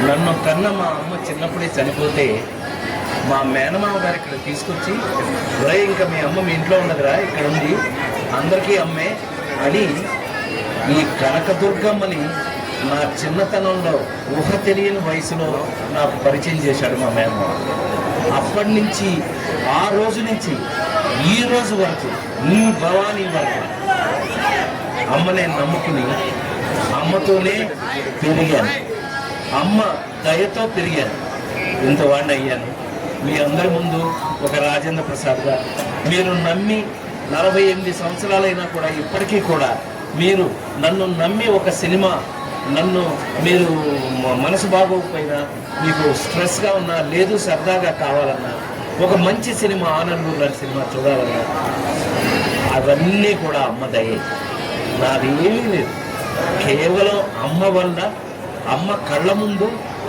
నన్ను కన్న మా అమ్మ చిన్నప్పుడే చనిపోతే మా మేనమామ గారు ఇక్కడ తీసుకొచ్చి, ఇంకా మీ అమ్మ మీ ఇంట్లో ఉండదురా, ఇక్కడ ఉంది, అందరికీ అమ్మే అని ఈ కనకదుర్గమ్మని నా చిన్నతనంలో ఊహ తెలియని వయసులో నాకు పరిచయం చేశాడు మా మేనమామ. అప్పటి నుంచి ఆ రోజు నుంచి ఈ రోజు వరకు ఈ భవానీ వరకు అమ్మనే నమ్ముకుని అమ్మతోనే పెరిగాను, అమ్మ దయతో పెరిగాను, ఇంతవాడిని అయ్యాను. మీ అందరి ముందు ఒక రాజేంద్ర ప్రసాద్గా మీరు నమ్మి 48 సంవత్సరాలైనా కూడా ఇప్పటికీ కూడా మీరు నన్ను నమ్మి ఒక సినిమా, నన్ను మీరు మనసు బాగోకపోయినా, మీకు స్ట్రెస్గా ఉన్నా, లేదు సరదాగా కావాలన్నా, ఒక మంచి సినిమా ఆనందం లాంటి సినిమా చూడాలన్నా, అవన్నీ కూడా అమ్మ దయే. నాది ఏమీ లేదు, కేవలం అమ్మ వల్ల, అమ్మ కళ్ళ ముందు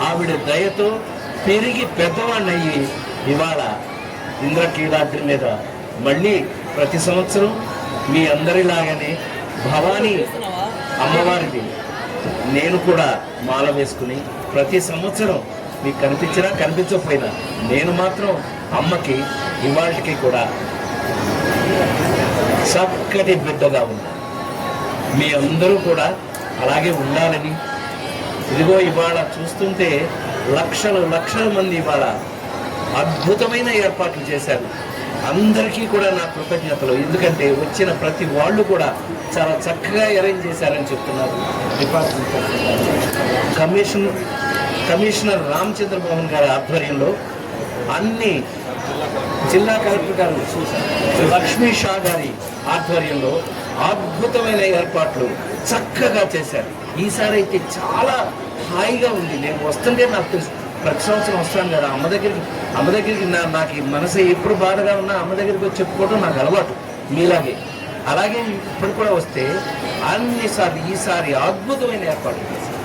ఆవిడ దయతో పెరిగి పెద్దవాడిని అయ్యి ఇవాళ ఇంద్రకీలాద్రి మీద మళ్ళీ ప్రతి సంవత్సరం మీ అందరిలాగానే భవానీ అమ్మవారిది నేను కూడా మాల వేసుకుని ప్రతి సంవత్సరం మీకు కనిపించినా కనిపించకపోయినా నేను మాత్రం అమ్మకి ఇవాళకి కూడా చక్కటి బిడ్డగా ఉన్నాను. మీ అందరూ కూడా అలాగే ఉండాలని, ఇదిగో ఇవాళ చూస్తుంటే లక్షల మంది ఇవాళ అద్భుతమైన ఏర్పాట్లు చేశారు. అందరికీ కూడా నా కృతజ్ఞతలు. ఎందుకంటే వచ్చిన ప్రతి వాళ్ళు కూడా చాలా చక్కగా అరేంజ్ చేశారని చెప్తున్నారు. డిపార్ట్మెంట్ కమిషనర్ రామచంద్రమోహన్ గారి ఆధ్వర్యంలో అన్ని, జిల్లా కలెక్టర్ గారు లక్ష్మీ షా గారి ఆధ్వర్యంలో అద్భుతమైన ఏర్పాట్లు చక్కగా చేశారు. ఈసారి అయితే చాలా హాయిగా ఉంది. నేను వస్తుంటే నాకు తెలుసు, ప్రతి సంవత్సరం వస్తాను కదా అమ్మ దగ్గరికి నాకు మనసు ఎప్పుడు బాధగా ఉన్నా అమ్మ దగ్గరికి వచ్చి చెప్పుకోవడం నాకు అలవాటు మీలాగే. అలాగే ఇప్పుడు కూడా వస్తే అన్నిసార్లు ఈసారి అద్భుతమైన ఏర్పాట్లు చేశారు.